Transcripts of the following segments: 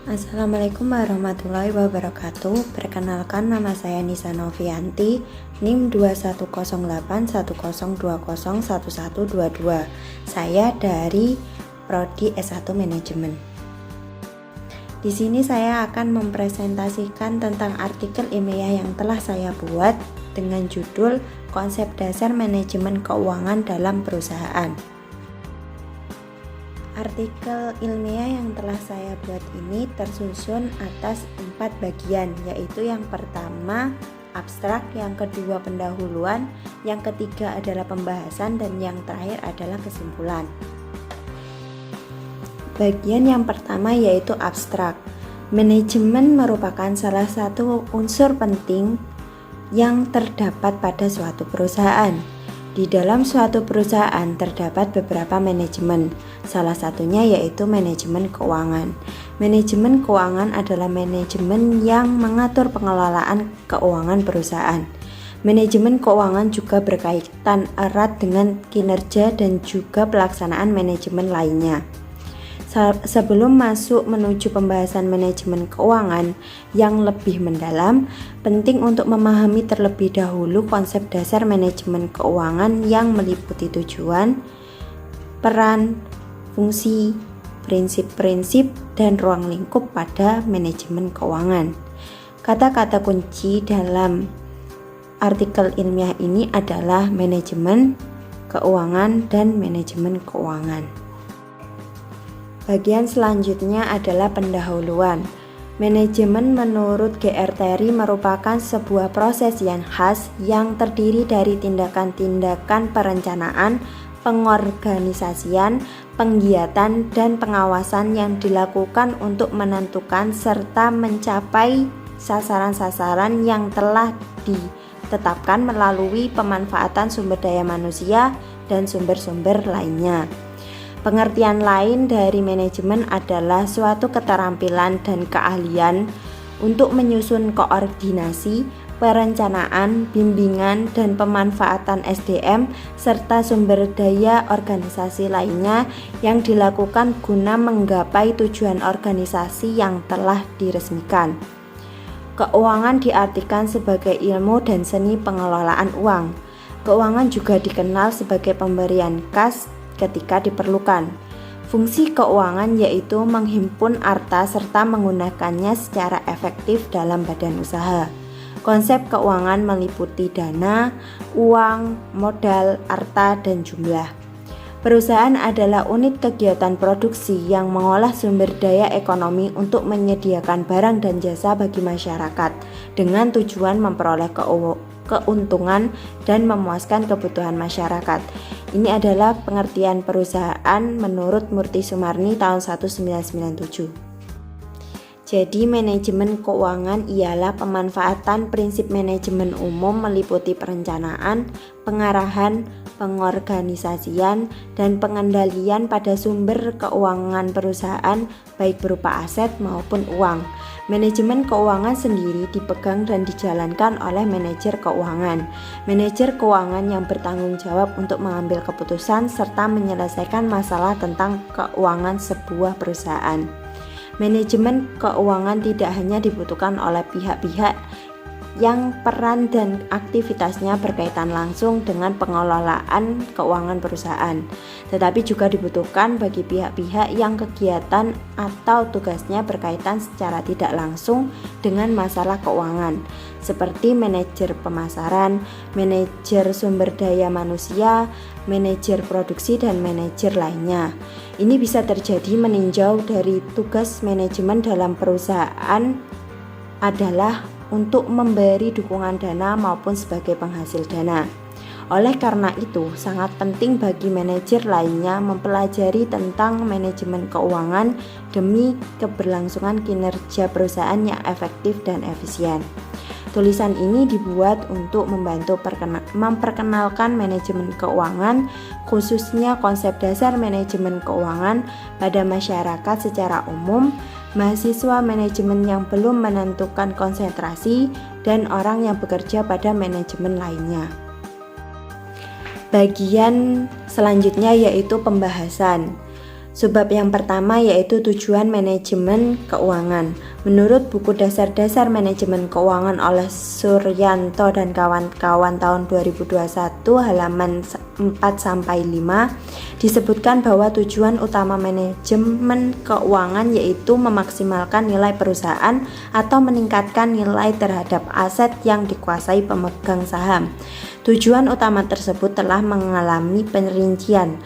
Assalamualaikum warahmatullahi wabarakatuh. Perkenalkan, nama saya Nisa Novianti, NIM 210810201122. Saya dari Prodi S1 Manajemen. Di sini saya akan mempresentasikan tentang artikel ilmiah yang telah saya buat dengan judul Konsep Dasar Manajemen Keuangan dalam Perusahaan. Artikel ilmiah yang telah saya buat ini tersusun atas 4 bagian, yaitu yang pertama abstrak, yang kedua pendahuluan, yang ketiga adalah pembahasan, dan yang terakhir adalah kesimpulan. Bagian yang pertama yaitu abstrak. Manajemen merupakan salah satu unsur penting yang terdapat pada suatu perusahaan. Di dalam suatu perusahaan terdapat beberapa manajemen, salah satunya yaitu manajemen keuangan. Manajemen keuangan adalah manajemen yang mengatur pengelolaan keuangan perusahaan. Manajemen keuangan juga berkaitan erat dengan kinerja dan juga pelaksanaan manajemen lainnya. Sebelum masuk menuju pembahasan manajemen keuangan yang lebih mendalam, penting untuk memahami terlebih dahulu konsep dasar manajemen keuangan yang meliputi tujuan, peran, fungsi, prinsip-prinsip, dan ruang lingkup pada manajemen keuangan. Kata-kata kunci dalam artikel ilmiah ini adalah manajemen keuangan dan manajemen keuangan. Bagian selanjutnya adalah pendahuluan. Manajemen menurut G.R. Terry merupakan sebuah proses yang khas yang terdiri dari tindakan-tindakan perencanaan, pengorganisasian, penggiatan, dan pengawasan yang dilakukan untuk menentukan serta mencapai sasaran-sasaran yang telah ditetapkan melalui pemanfaatan sumber daya manusia dan sumber-sumber lainnya. Pengertian lain dari manajemen adalah suatu keterampilan dan keahlian untuk menyusun koordinasi, perencanaan, bimbingan, dan pemanfaatan SDM serta sumber daya organisasi lainnya yang dilakukan guna menggapai tujuan organisasi yang telah diresmikan. Keuangan diartikan sebagai ilmu dan seni pengelolaan uang. Keuangan juga dikenal sebagai pemberian kas ketika diperlukan. Fungsi keuangan yaitu menghimpun harta serta menggunakannya secara efektif dalam badan usaha. Konsep keuangan meliputi dana, uang, modal, harta, dan jumlah. Perusahaan adalah unit kegiatan produksi yang mengolah sumber daya ekonomi untuk menyediakan barang dan jasa bagi masyarakat dengan tujuan memperoleh keuntungan dan memuaskan kebutuhan masyarakat. Ini adalah pengertian perusahaan menurut Murti Sumarni tahun 1997. Jadi manajemen keuangan ialah pemanfaatan prinsip manajemen umum meliputi perencanaan, pengarahan, pengorganisasian, dan pengendalian pada sumber keuangan perusahaan baik berupa aset maupun uang. Manajemen keuangan sendiri dipegang dan dijalankan oleh manajer keuangan. Manajer keuangan yang bertanggung jawab untuk mengambil keputusan serta menyelesaikan masalah tentang keuangan sebuah perusahaan. Manajemen keuangan tidak hanya dibutuhkan oleh pihak-pihak yang peran dan aktivitasnya berkaitan langsung dengan pengelolaan keuangan perusahaan, tetapi juga dibutuhkan bagi pihak-pihak yang kegiatan atau tugasnya berkaitan secara tidak langsung dengan masalah keuangan, seperti manajer pemasaran, manajer sumber daya manusia, manajer produksi, dan manajer lainnya. Ini bisa terjadi meninjau dari tugas manajemen dalam perusahaan adalah untuk memberi dukungan dana maupun sebagai penghasil dana. Oleh karena itu, sangat penting bagi manajer lainnya mempelajari tentang manajemen keuangan demi keberlangsungan kinerja perusahaan yang efektif dan efisien. Tulisan ini dibuat untuk membantu memperkenalkan manajemen keuangan, khususnya konsep dasar manajemen keuangan pada masyarakat secara umum, mahasiswa manajemen yang belum menentukan konsentrasi, dan orang yang bekerja pada manajemen lainnya. Bagian selanjutnya yaitu pembahasan. Sebab yang pertama yaitu tujuan manajemen keuangan. Menurut buku Dasar-Dasar Manajemen Keuangan oleh Suryanto dan kawan-kawan tahun 2021 halaman 4-5 disebutkan bahwa tujuan utama manajemen keuangan yaitu memaksimalkan nilai perusahaan atau meningkatkan nilai terhadap aset yang dikuasai pemegang saham. Tujuan utama tersebut telah mengalami perincian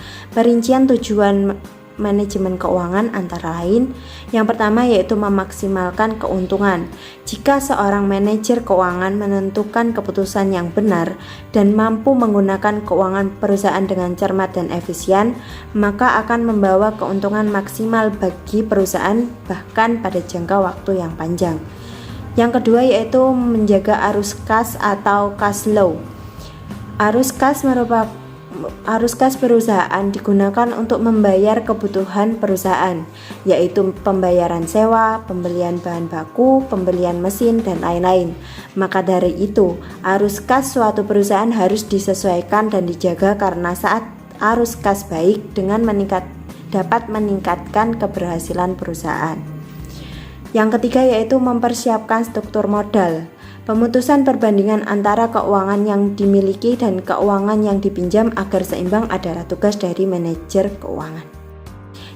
tujuan manajemen keuangan antara lain. Yang pertama yaitu memaksimalkan keuntungan. Jika seorang manajer keuangan menentukan keputusan yang benar dan mampu menggunakan keuangan perusahaan dengan cermat dan efisien, maka akan membawa keuntungan maksimal bagi perusahaan bahkan pada jangka waktu yang panjang. Yang kedua yaitu menjaga arus kas atau cash flow. Arus kas perusahaan digunakan untuk membayar kebutuhan perusahaan, yaitu pembayaran sewa, pembelian bahan baku, pembelian mesin, dan lain-lain. Maka dari itu, arus kas suatu perusahaan harus disesuaikan dan dijaga karena saat arus kas baik dapat meningkatkan keberhasilan perusahaan. Yang ketiga yaitu mempersiapkan struktur modal. Pemutusan perbandingan antara keuangan yang dimiliki dan keuangan yang dipinjam agar seimbang adalah tugas dari manajer keuangan.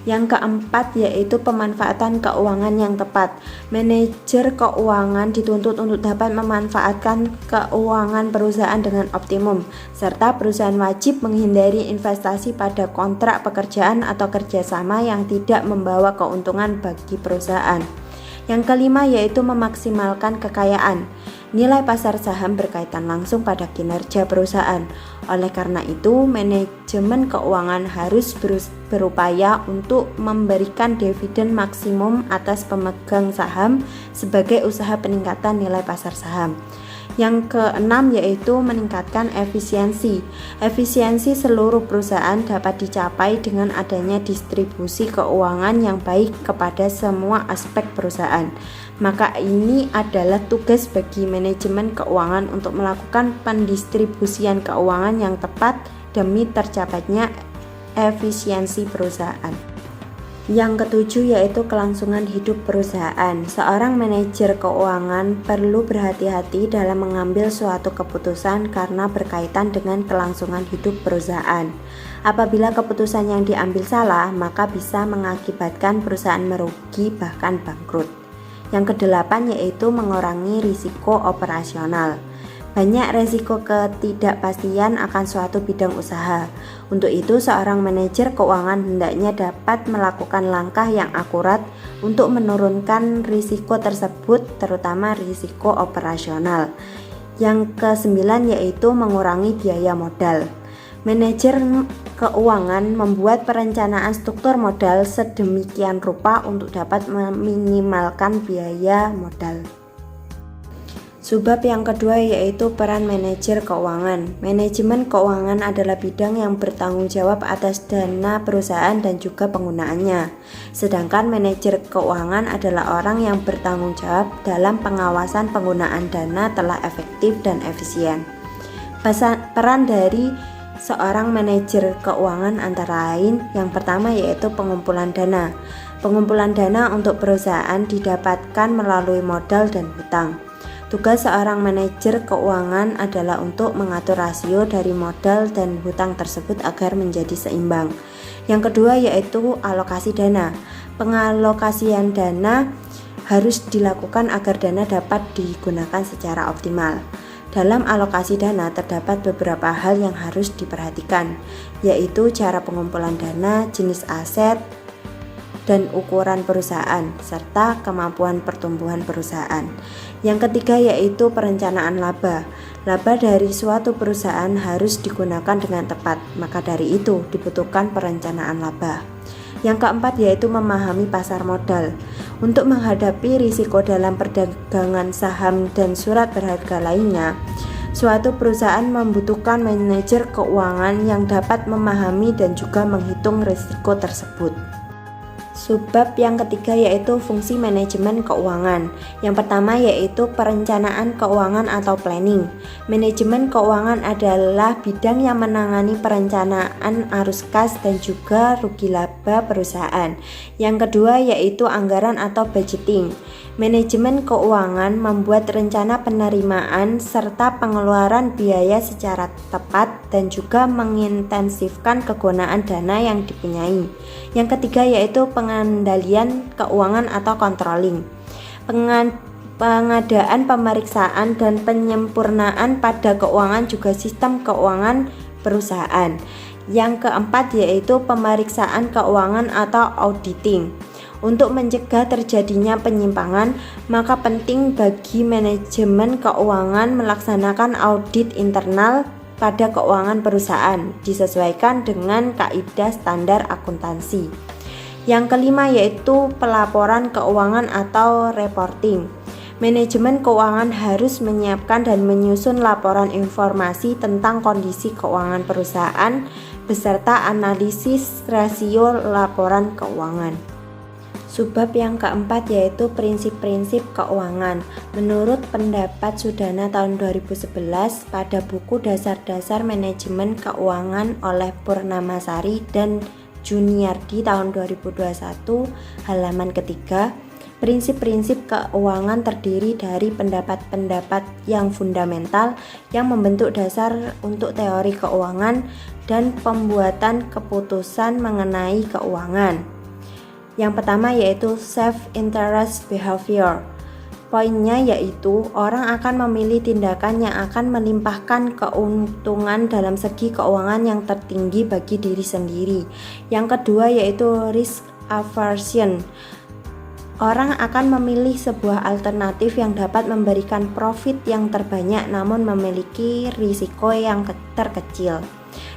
Yang keempat yaitu pemanfaatan keuangan yang tepat. Manajer keuangan dituntut untuk dapat memanfaatkan keuangan perusahaan dengan optimum, serta perusahaan wajib menghindari investasi pada kontrak pekerjaan atau kerjasama yang tidak membawa keuntungan bagi perusahaan. Yang kelima yaitu memaksimalkan kekayaan. Nilai pasar saham berkaitan langsung pada kinerja perusahaan. Oleh karena itu, manajemen keuangan harus berupaya untuk memberikan dividen maksimum atas pemegang saham sebagai usaha peningkatan nilai pasar saham. Yang keenam yaitu meningkatkan efisiensi. Efisiensi seluruh perusahaan dapat dicapai dengan adanya distribusi keuangan yang baik kepada semua aspek perusahaan. Maka ini adalah tugas bagi manajemen keuangan untuk melakukan pendistribusian keuangan yang tepat demi tercapainya efisiensi perusahaan. Yang ketujuh yaitu kelangsungan hidup perusahaan. Seorang manajer keuangan perlu berhati-hati dalam mengambil suatu keputusan karena berkaitan dengan kelangsungan hidup perusahaan. Apabila keputusan yang diambil salah, maka bisa mengakibatkan perusahaan merugi bahkan bangkrut. Yang kedelapan yaitu mengurangi risiko operasional. Banyak risiko ketidakpastian akan suatu bidang usaha. Untuk itu, seorang manajer keuangan hendaknya dapat melakukan langkah yang akurat untuk menurunkan risiko tersebut, terutama risiko operasional. Yang kesembilan yaitu mengurangi biaya modal. Manajer keuangan membuat perencanaan struktur modal sedemikian rupa untuk dapat meminimalkan biaya modal. Subbab yang kedua yaitu peran manajer keuangan. Manajemen keuangan adalah bidang yang bertanggung jawab atas dana perusahaan dan juga penggunaannya. Sedangkan manajer keuangan adalah orang yang bertanggung jawab dalam pengawasan penggunaan dana telah efektif dan efisien. Peran dari seorang manajer keuangan antara lain yang pertama yaitu pengumpulan dana. Pengumpulan dana untuk perusahaan didapatkan melalui modal dan hutang. Tugas seorang manajer keuangan adalah untuk mengatur rasio dari modal dan hutang tersebut agar menjadi seimbang. Yang kedua yaitu alokasi dana. Pengalokasian dana harus dilakukan agar dana dapat digunakan secara optimal. Dalam alokasi dana terdapat beberapa hal yang harus diperhatikan, yaitu cara pengumpulan dana, jenis aset, dan ukuran perusahaan, serta kemampuan pertumbuhan perusahaan. Yang ketiga yaitu perencanaan laba. Laba dari suatu perusahaan harus digunakan dengan tepat, maka dari itu dibutuhkan perencanaan laba. Yang keempat yaitu memahami pasar modal. Untuk menghadapi risiko dalam perdagangan saham dan surat berharga lainnya, suatu perusahaan membutuhkan manajer keuangan yang dapat memahami dan juga menghitung risiko tersebut. Subbab yang ketiga yaitu fungsi manajemen keuangan. Yang pertama yaitu perencanaan keuangan atau planning. Manajemen keuangan adalah bidang yang menangani perencanaan arus kas dan juga rugi laba perusahaan. Yang kedua yaitu anggaran atau budgeting. Manajemen keuangan membuat rencana penerimaan serta pengeluaran biaya secara tepat dan juga mengintensifkan kegunaan dana yang dipunyai. Yang ketiga yaitu pengendalian keuangan atau controlling. Pengadaan, pemeriksaan, dan penyempurnaan pada keuangan juga sistem keuangan perusahaan. Yang keempat yaitu pemeriksaan keuangan atau auditing. Untuk mencegah terjadinya penyimpangan, maka penting bagi manajemen keuangan melaksanakan audit internal pada keuangan perusahaan, disesuaikan dengan kaidah standar akuntansi. Yang kelima yaitu pelaporan keuangan atau reporting. Manajemen keuangan harus menyiapkan dan menyusun laporan informasi tentang kondisi keuangan perusahaan beserta analisis rasio laporan keuangan. Subbab yang keempat yaitu prinsip-prinsip keuangan. Menurut pendapat Sudana tahun 2011 pada buku Dasar-Dasar Manajemen Keuangan oleh Purnamasari dan Juniardi tahun 2021 halaman ketiga, prinsip-prinsip keuangan terdiri dari pendapat-pendapat yang fundamental yang membentuk dasar untuk teori keuangan dan pembuatan keputusan mengenai keuangan. Yang pertama yaitu self-interest behavior. Poinnya yaitu orang akan memilih tindakan yang akan melimpahkan keuntungan dalam segi keuangan yang tertinggi bagi diri sendiri. Yang kedua yaitu risk aversion. Orang akan memilih sebuah alternatif yang dapat memberikan profit yang terbanyak namun memiliki risiko yang terkecil.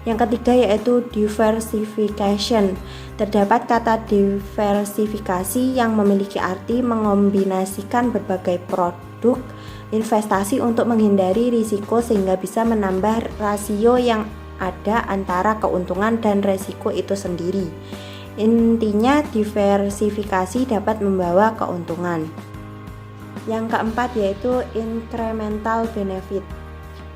Yang ketiga yaitu diversification. Terdapat kata diversifikasi yang memiliki arti mengombinasikan berbagai produk investasi untuk menghindari risiko sehingga bisa menambah rasio yang ada antara keuntungan dan risiko itu sendiri. Intinya diversifikasi dapat membawa keuntungan. Yang keempat yaitu incremental benefit.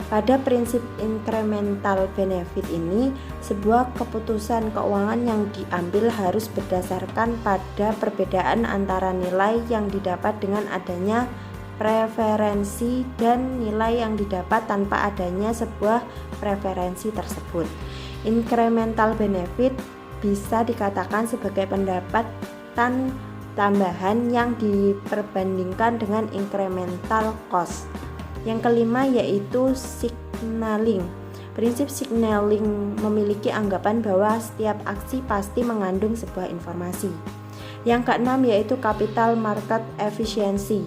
Pada prinsip incremental benefit ini, sebuah keputusan keuangan yang diambil harus berdasarkan pada perbedaan antara nilai yang didapat dengan adanya preferensi dan nilai yang didapat tanpa adanya sebuah preferensi tersebut. Incremental benefit bisa dikatakan sebagai pendapatan tambahan yang diperbandingkan dengan incremental cost. Yang kelima yaitu signaling. Prinsip signaling memiliki anggapan bahwa setiap aksi pasti mengandung sebuah informasi. Yang keenam yaitu capital market efficiency.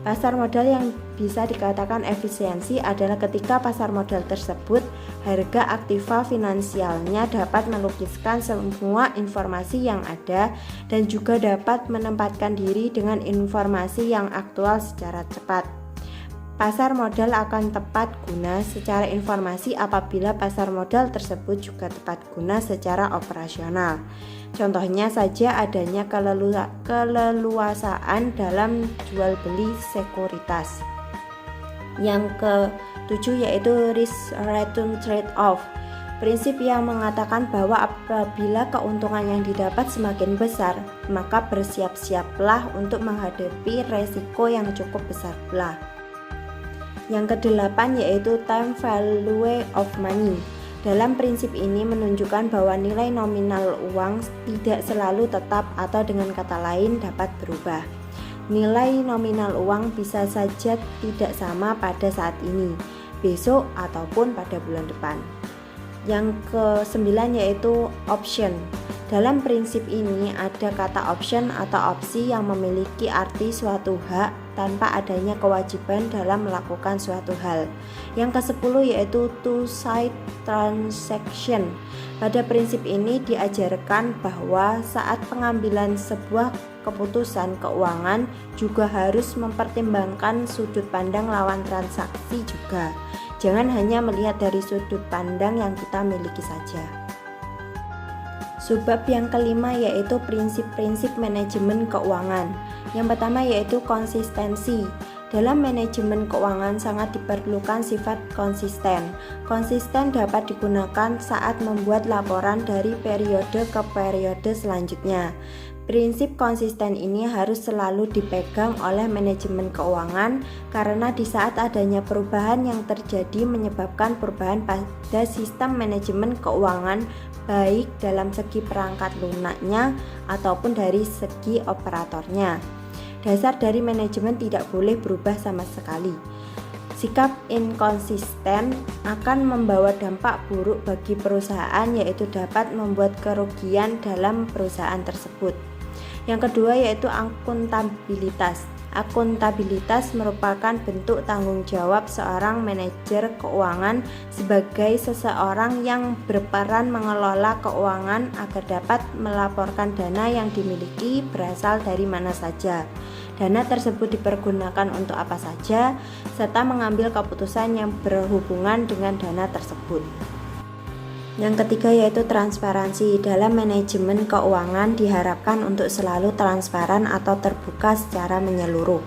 Pasar modal yang bisa dikatakan efisiensi adalah ketika pasar modal tersebut harga aktiva finansialnya dapat melukiskan semua informasi yang ada dan juga dapat menempatkan diri dengan informasi yang aktual secara cepat. Pasar modal akan tepat guna secara informasi apabila pasar modal tersebut juga tepat guna secara operasional. Contohnya saja adanya keleluasaan dalam jual beli sekuritas. Yang ketujuh yaitu risk return trade-off. Prinsip yang mengatakan bahwa apabila keuntungan yang didapat semakin besar, maka bersiap-siaplah untuk menghadapi resiko yang cukup besar pula. Yang kedelapan yaitu time value of money. Dalam prinsip ini menunjukkan bahwa nilai nominal uang tidak selalu tetap atau dengan kata lain dapat berubah. Nilai nominal uang bisa saja tidak sama pada saat ini, besok ataupun pada bulan depan. Yang kesembilan yaitu option. Dalam prinsip ini ada kata option atau opsi yang memiliki arti suatu hak tanpa adanya kewajiban dalam melakukan suatu hal. Yang ke-10 yaitu two-side transaction. Pada prinsip ini diajarkan bahwa saat pengambilan sebuah keputusan keuangan juga harus mempertimbangkan sudut pandang lawan transaksi juga. Jangan hanya melihat dari sudut pandang yang kita miliki saja. Subbab yang kelima yaitu prinsip-prinsip manajemen keuangan. Yang pertama yaitu konsistensi. Dalam manajemen keuangan sangat diperlukan sifat konsisten. Konsisten dapat digunakan saat membuat laporan dari periode ke periode selanjutnya. Prinsip konsisten ini harus selalu dipegang oleh manajemen keuangan karena di saat adanya perubahan yang terjadi menyebabkan perubahan pada sistem manajemen keuangan baik dalam segi perangkat lunaknya ataupun dari segi operatornya. Dasar dari manajemen tidak boleh berubah sama sekali. Sikap inkonsisten akan membawa dampak buruk bagi perusahaan, yaitu dapat membuat kerugian dalam perusahaan tersebut. Yang kedua yaitu akuntabilitas. Akuntabilitas merupakan bentuk tanggung jawab seorang manajer keuangan sebagai seseorang yang berperan mengelola keuangan agar dapat melaporkan dana yang dimiliki berasal dari mana saja. Dana tersebut dipergunakan untuk apa saja, serta mengambil keputusan yang berhubungan dengan dana tersebut. Yang ketiga yaitu transparansi. Dalam manajemen keuangan diharapkan untuk selalu transparan atau terbuka secara menyeluruh.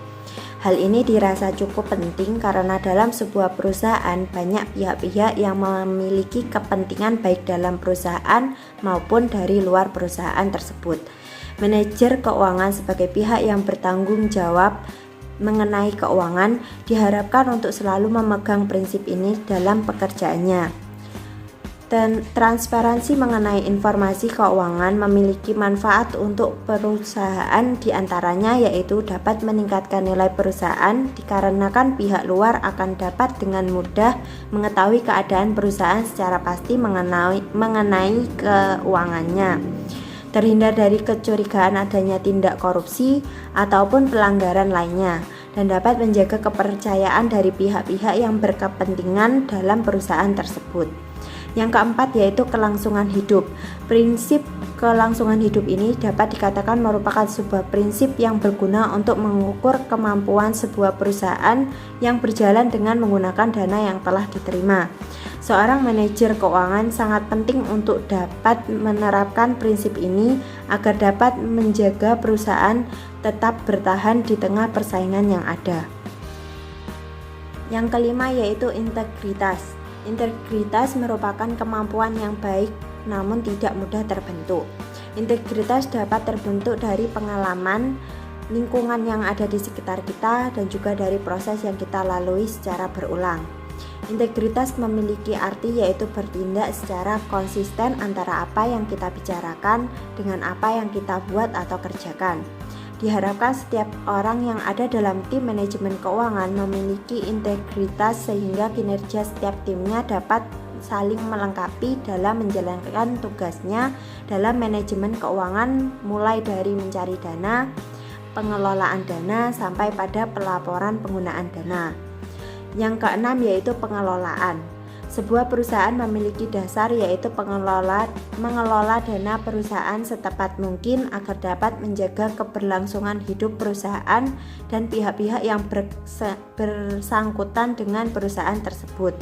Hal ini dirasa cukup penting karena dalam sebuah perusahaan banyak pihak-pihak yang memiliki kepentingan baik dalam perusahaan maupun dari luar perusahaan tersebut. Manajer keuangan sebagai pihak yang bertanggung jawab mengenai keuangan diharapkan untuk selalu memegang prinsip ini dalam pekerjaannya. Dan transparansi mengenai informasi keuangan memiliki manfaat untuk perusahaan, diantaranya yaitu dapat meningkatkan nilai perusahaan dikarenakan pihak luar akan dapat dengan mudah mengetahui keadaan perusahaan secara pasti mengenai keuangannya. Terhindar dari kecurigaan adanya tindak korupsi ataupun pelanggaran lainnya, dan dapat menjaga kepercayaan dari pihak-pihak yang berkepentingan dalam perusahaan tersebut. Yang keempat yaitu kelangsungan hidup. Prinsip kelangsungan hidup ini dapat dikatakan merupakan sebuah prinsip yang berguna untuk mengukur kemampuan sebuah perusahaan yang berjalan dengan menggunakan dana yang telah diterima. Seorang manajer keuangan sangat penting untuk dapat menerapkan prinsip ini agar dapat menjaga perusahaan tetap bertahan di tengah persaingan yang ada. Yang kelima yaitu integritas. Integritas merupakan kemampuan yang baik namun tidak mudah terbentuk. Integritas dapat terbentuk dari pengalaman, lingkungan yang ada di sekitar kita, dan juga dari proses yang kita lalui secara berulang. Integritas memiliki arti yaitu bertindak secara konsisten antara apa yang kita bicarakan dengan apa yang kita buat atau kerjakan. Diharapkan setiap orang yang ada dalam tim manajemen keuangan memiliki integritas sehingga kinerja setiap timnya dapat saling melengkapi dalam menjalankan tugasnya dalam manajemen keuangan, mulai dari mencari dana, pengelolaan dana, sampai pada pelaporan penggunaan dana. Yang keenam yaitu pengelolaan. Sebuah perusahaan memiliki dasar yaitu mengelola dana perusahaan setepat mungkin agar dapat menjaga keberlangsungan hidup perusahaan dan pihak-pihak yang bersangkutan dengan perusahaan tersebut.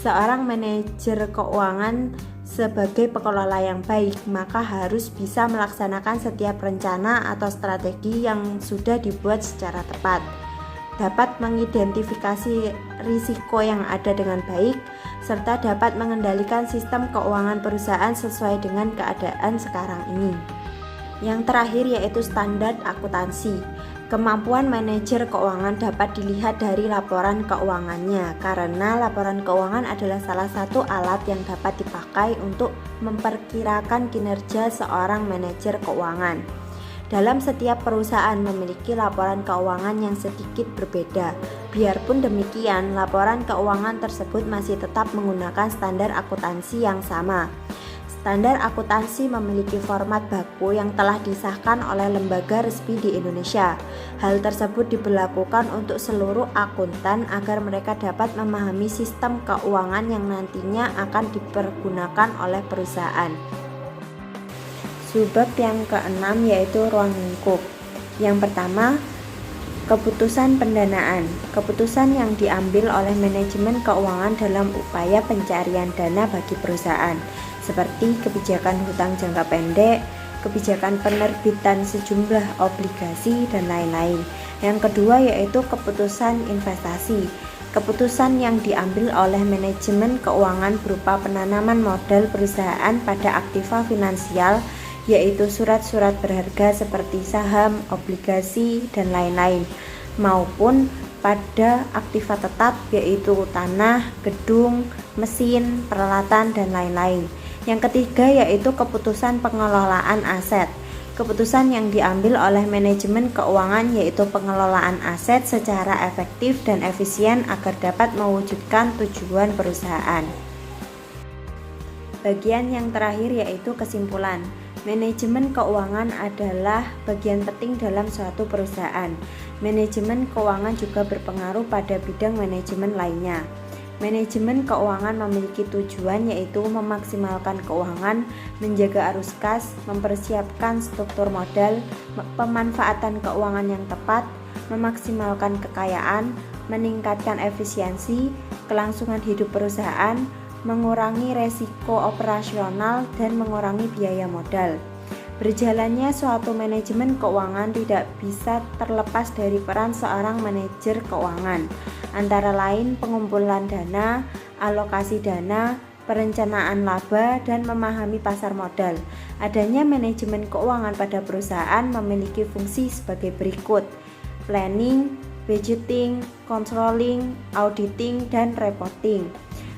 Seorang manajer keuangan sebagai pengelola yang baik maka harus bisa melaksanakan setiap rencana atau strategi yang sudah dibuat secara tepat, dapat mengidentifikasi risiko yang ada dengan baik, serta dapat mengendalikan sistem keuangan perusahaan sesuai dengan keadaan sekarang ini. Yang terakhir yaitu standar akuntansi. Kemampuan manajer keuangan dapat dilihat dari laporan keuangannya, karena laporan keuangan adalah salah satu alat yang dapat dipakai untuk memperkirakan kinerja seorang manajer keuangan. Dalam setiap perusahaan memiliki laporan keuangan yang sedikit berbeda. Biarpun demikian, laporan keuangan tersebut masih tetap menggunakan standar akuntansi yang sama. Standar akuntansi memiliki format baku yang telah disahkan oleh lembaga resmi di Indonesia. Hal tersebut diberlakukan untuk seluruh akuntan agar mereka dapat memahami sistem keuangan yang nantinya akan dipergunakan oleh perusahaan. Subbab yang keenam yaitu ruang lingkup. Yang pertama, keputusan pendanaan. Keputusan yang diambil oleh manajemen keuangan dalam upaya pencarian dana bagi perusahaan. seperti kebijakan hutang jangka pendek, kebijakan penerbitan sejumlah obligasi, dan lain-lain. Yang kedua yaitu keputusan investasi. Keputusan yang diambil oleh manajemen keuangan berupa penanaman modal perusahaan pada aktiva finansial, yaitu surat-surat berharga seperti saham, obligasi, dan lain-lain, maupun pada aktiva tetap yaitu tanah, gedung, mesin, peralatan, dan lain-lain. Yang ketiga yaitu keputusan pengelolaan aset. Keputusan yang diambil oleh manajemen keuangan yaitu pengelolaan aset secara efektif dan efisien agar dapat mewujudkan tujuan perusahaan. Bagian yang terakhir yaitu kesimpulan. Manajemen keuangan adalah bagian penting dalam suatu perusahaan. Manajemen keuangan juga berpengaruh pada bidang manajemen lainnya. Manajemen keuangan memiliki tujuan yaitu memaksimalkan keuangan, menjaga arus kas, mempersiapkan struktur modal, pemanfaatan keuangan yang tepat, memaksimalkan kekayaan, meningkatkan efisiensi, kelangsungan hidup perusahaan, mengurangi resiko operasional, dan mengurangi biaya modal. Berjalannya suatu manajemen keuangan tidak bisa terlepas dari peran seorang manajer keuangan, antara lain pengumpulan dana, alokasi dana, perencanaan laba, dan memahami pasar modal. Adanya manajemen keuangan pada perusahaan memiliki fungsi sebagai berikut: planning, budgeting, controlling, auditing, dan reporting.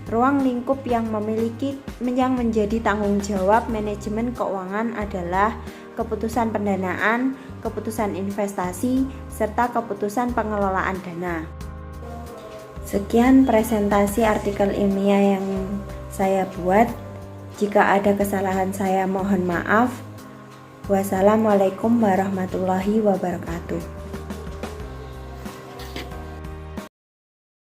Ruang lingkup yang menjadi tanggung jawab manajemen keuangan adalah keputusan pendanaan, keputusan investasi, serta keputusan pengelolaan dana. Sekian presentasi artikel ilmiah yang saya buat. Jika ada kesalahan saya mohon maaf. Wassalamualaikum warahmatullahi wabarakatuh.